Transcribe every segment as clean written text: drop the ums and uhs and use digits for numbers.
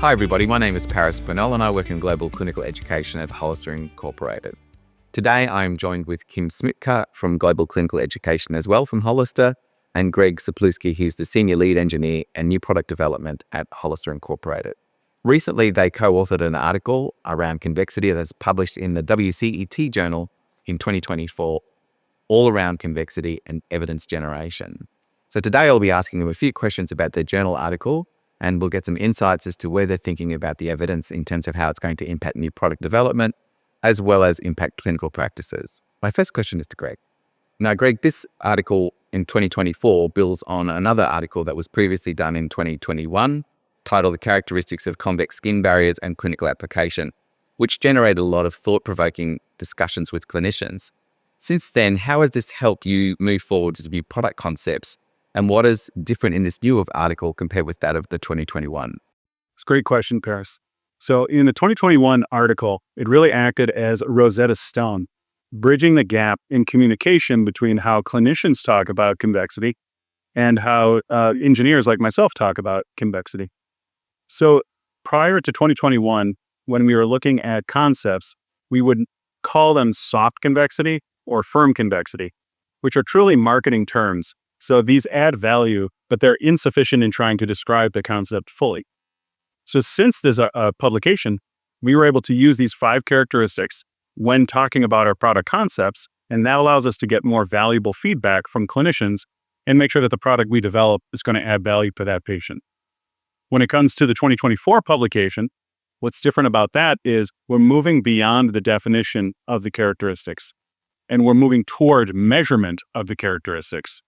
Hi everybody, my name is Paris Burnell and I work in Global Clinical Education at Hollister Incorporated. Today I am joined with Kim Smitka from Global Clinical Education as well from Hollister, and Greg Sapluski, who's the Senior Lead Engineer and New Product Development at Hollister Incorporated. Recently they co-authored an article around convexity that's published in the WCET journal in 2024, all around convexity and evidence generation. So today I'll be asking them a few questions about their journal article, and we'll get some insights as to where they're thinking about the evidence in terms of how it's going to impact new product development, as well as impact clinical practices. My first question is to Greg. Now, Greg, this article in 2024 builds on another article that was previously done in 2021, titled The Characteristics of Convex Skin Barriers and Clinical Application, which generated a lot of thought-provoking discussions with clinicians. Since then, how has this helped you move forward to new product concepts? And what is different in this new article compared with that of the 2021? It's a great question, Paris. So in the 2021 article, it really acted as a Rosetta Stone, bridging the gap in communication between how clinicians talk about convexity and how engineers like myself talk about convexity. So prior to 2021, when we were looking at concepts, we would call them soft convexity or firm convexity, which are truly marketing terms. So these add value, but they're insufficient in trying to describe the concept fully. So since this publication, we were able to use these 5 characteristics when talking about our product concepts, and that allows us to get more valuable feedback from clinicians and make sure that the product we develop is going to add value to that patient. When it comes to the 2024 publication, what's different about that is we're moving beyond the definition of the characteristics, and we're moving toward measurement of the characteristics.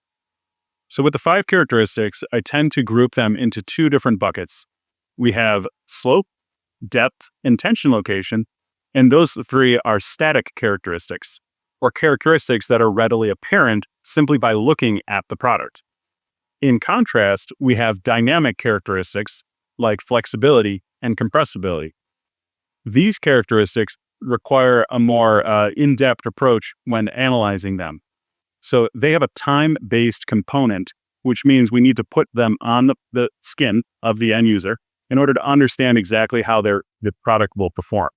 So with the 5 characteristics, I tend to group them into 2 different buckets. We have slope, depth, and tension location, and those 3 are static characteristics, or characteristics that are readily apparent simply by looking at the product. In contrast, we have dynamic characteristics like flexibility and compressibility. These characteristics require a more in-depth approach when analyzing them. So they have a time-based component, which means we need to put them on the skin of the end user in order to understand exactly how the product will perform.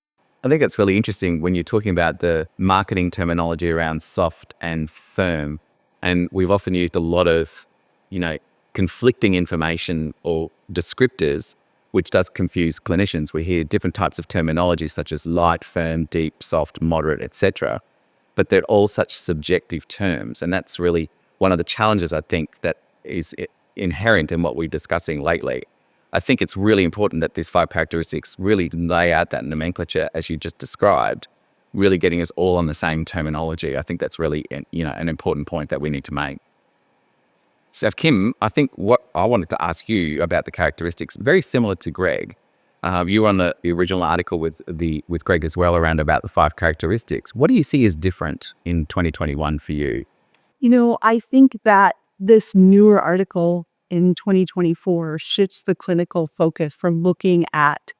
I think it's really interesting when you're talking about the marketing terminology around soft and firm. And we've often used a lot of, conflicting information or descriptors, which does confuse clinicians. We hear different types of terminology such as light, firm, deep, soft, moderate, etc. But they're all such subjective terms. And that's really one of the challenges, I think, that is inherent in what we're discussing lately. I think it's really important that these 5 characteristics really lay out that nomenclature, as you just described, really getting us all on the same terminology. I think that's really, an important point that we need to make. So Kim, I think what I wanted to ask you about the characteristics, very similar to Greg. You were on the original article with Greg as well around about the 5 characteristics. What do you see as different in 2021 for you? I think that this newer article in 2024 shifts the clinical focus from looking at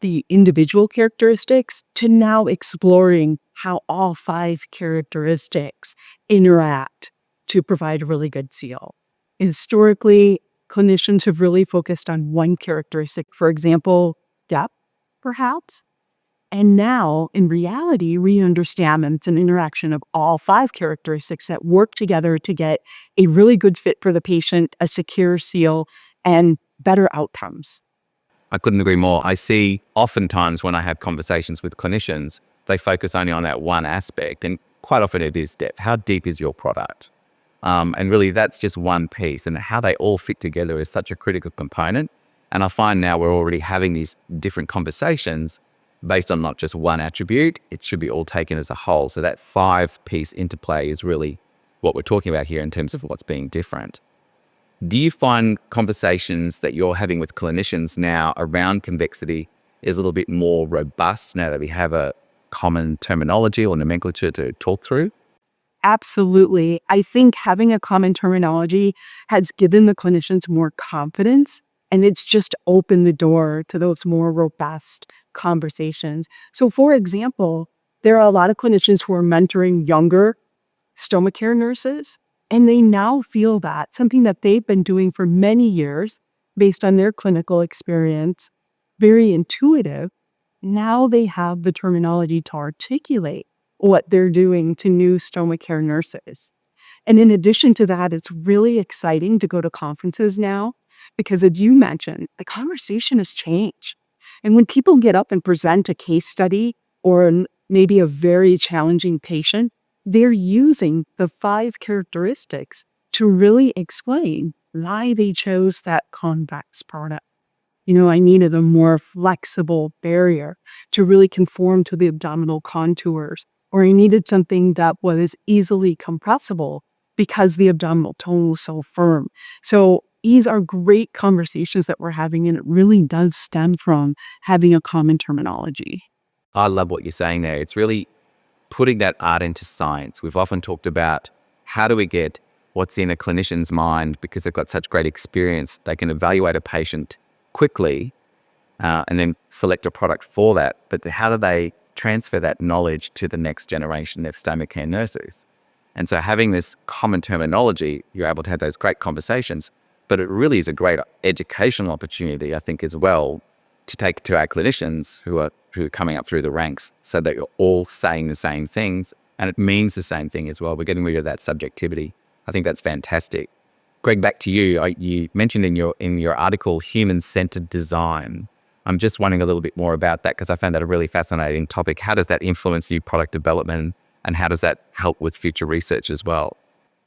the individual characteristics to now exploring how all 5 characteristics interact to provide a really good seal. Historically, clinicians have really focused on one characteristic, for example, depth, perhaps. And now, in reality, we understand that it's an interaction of all 5 characteristics that work together to get a really good fit for the patient, a secure seal, and better outcomes. I couldn't agree more. I see oftentimes when I have conversations with clinicians, they focus only on that one aspect, and quite often it is depth. How deep is your product? And really that's just one piece, and how they all fit together is such a critical component. And I find now we're already having these different conversations based on not just one attribute. It should be all taken as a whole. So that 5-piece interplay is really what we're talking about here in terms of what's being different. Do you find conversations that you're having with clinicians now around convexity is a little bit more robust now that we have a common terminology or nomenclature to talk through? Absolutely. I think having a common terminology has given the clinicians more confidence, and it's just opened the door to those more robust conversations. So for example, there are a lot of clinicians who are mentoring younger stoma care nurses, and they now feel that something that they've been doing for many years based on their clinical experience very intuitive. Now they have the terminology to articulate what they're doing to new stoma care nurses. And in addition to that, it's really exciting to go to conferences now because, as you mentioned, the conversation has changed. And when people get up and present a case study or maybe a very challenging patient, they're using the 5 characteristics to really explain why they chose that convex product. I needed a more flexible barrier to really conform to the abdominal contours, or I needed something that was easily compressible because the abdominal tone was so firm. So these are great conversations that we're having, and it really does stem from having a common terminology. I love what you're saying there. It's really putting that art into science. We've often talked about how do we get what's in a clinician's mind because they've got such great experience. They can evaluate a patient quickly and then select a product for that. But how do they transfer that knowledge to the next generation of stoma care nurses? And so having this common terminology, you're able to have those great conversations. But it really is a great educational opportunity, I think, as well, to take to our clinicians who are coming up through the ranks so that you're all saying the same things and it means the same thing as well. We're getting rid of that subjectivity. I think that's fantastic. Greg, back to you. You mentioned in your article, human-centered design. I'm just wondering a little bit more about that because I found that a really fascinating topic. How does that influence new product development and how does that help with future research as well?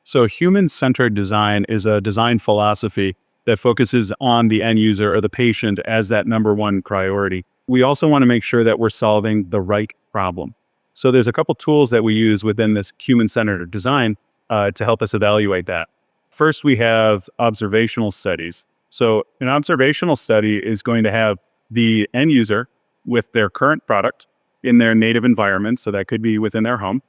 So human-centered design is a design philosophy that focuses on the end user or the patient as that number one priority. We also want to make sure that we're solving the right problem. So there's a couple tools that we use within this human-centered design to help us evaluate that. First, we have observational studies. So an observational study is going to have the end user with their current product in their native environment. So that could be within their home.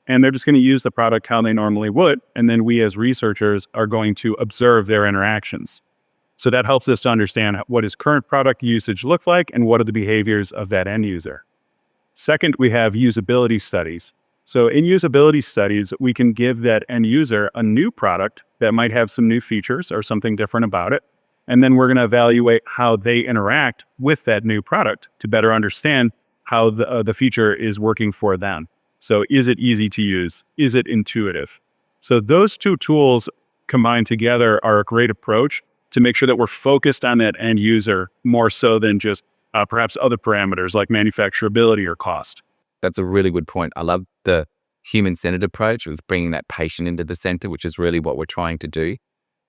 And they're just going to use the product how they normally would. And then we as researchers are going to observe their interactions. So that helps us to understand what does current product usage look like and what are the behaviors of that end user. Second, we have usability studies. So in usability studies, we can give that end user a new product that might have some new features or something different about it. And then we're going to evaluate how they interact with that new product to better understand how the feature is working for them. So is it easy to use? Is it intuitive? So those two tools combined together are a great approach to make sure that we're focused on that end user more so than just perhaps other parameters like manufacturability or cost. That's a really good point. I love the human-centered approach of bringing that patient into the center, which is really what we're trying to do.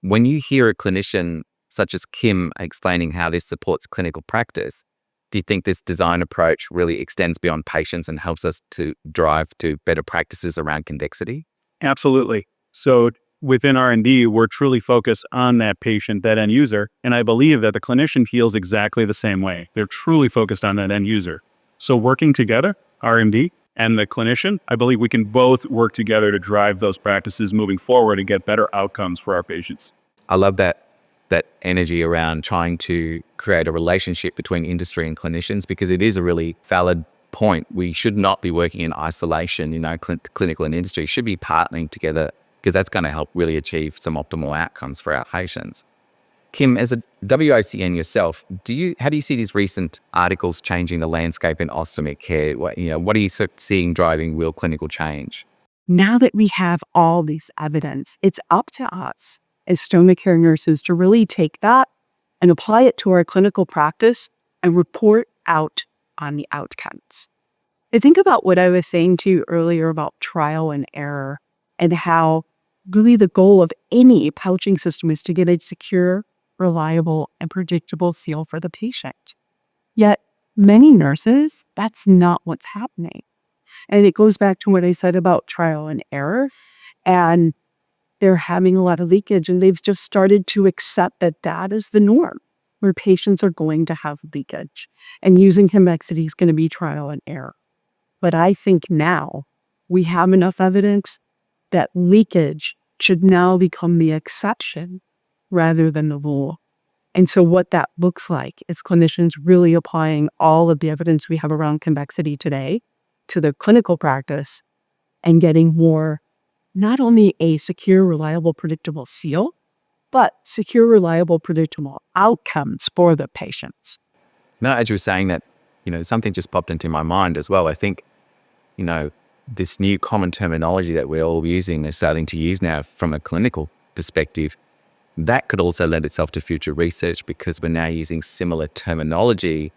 When you hear a clinician such as Kim explaining how this supports clinical practice, do you think this design approach really extends beyond patients and helps us to drive to better practices around convexity? Absolutely. So within R&D, we're truly focused on that patient, that end user. And I believe that the clinician feels exactly the same way. They're truly focused on that end user. So working together, R&D and the clinician, I believe we can both work together to drive those practices moving forward and get better outcomes for our patients. I love that energy around trying to create a relationship between industry and clinicians because it is a really valid point. We should not be working in isolation. Clinical and industry should be partnering together because that's going to help really achieve some optimal outcomes for our patients. Kim, as a WOCN yourself, how do you see these recent articles changing the landscape in ostomy care? What are you seeing driving real clinical change? Now that we have all this evidence, it's up to us as stoma care nurses to really take that and apply it to our clinical practice and report out on the outcomes. I think about what I was saying to you earlier about trial and error and how really the goal of any pouching system is to get a secure, reliable, and predictable seal for the patient. Yet many nurses, that's not what's happening. And it goes back to what I said about trial and error. And they're having a lot of leakage and they've just started to accept that that is the norm where patients are going to have leakage and using convexity is going to be trial and error. But I think now we have enough evidence that leakage should now become the exception rather than the rule. And so what that looks like is clinicians really applying all of the evidence we have around convexity today to their clinical practice and getting more, not only a secure, reliable, predictable seal, but secure, reliable, predictable outcomes for the patients. No, as you were saying that, something just popped into my mind as well. I think, this new common terminology that we're all using and starting to use now from a clinical perspective, that could also lend itself to future research because we're now using similar terminology,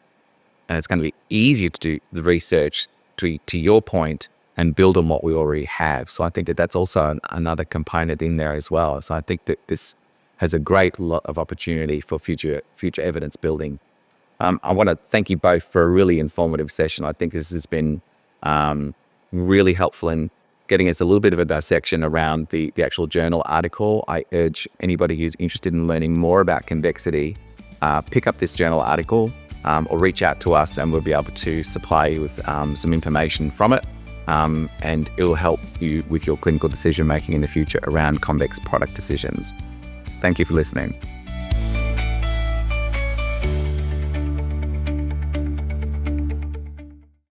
and it's going to be easier to do the research to your point and build on what we already have. So I think that that's also another component in there as well. So I think that this has a great lot of opportunity for future evidence building. I want to thank you both for a really informative session. I think this has been really helpful in getting us a little bit of a dissection around the actual journal article. I urge anybody who's interested in learning more about convexity, pick up this journal article or reach out to us, and we'll be able to supply you with some information from it. And it will help you with your clinical decision making in the future around convex product decisions. Thank you for listening.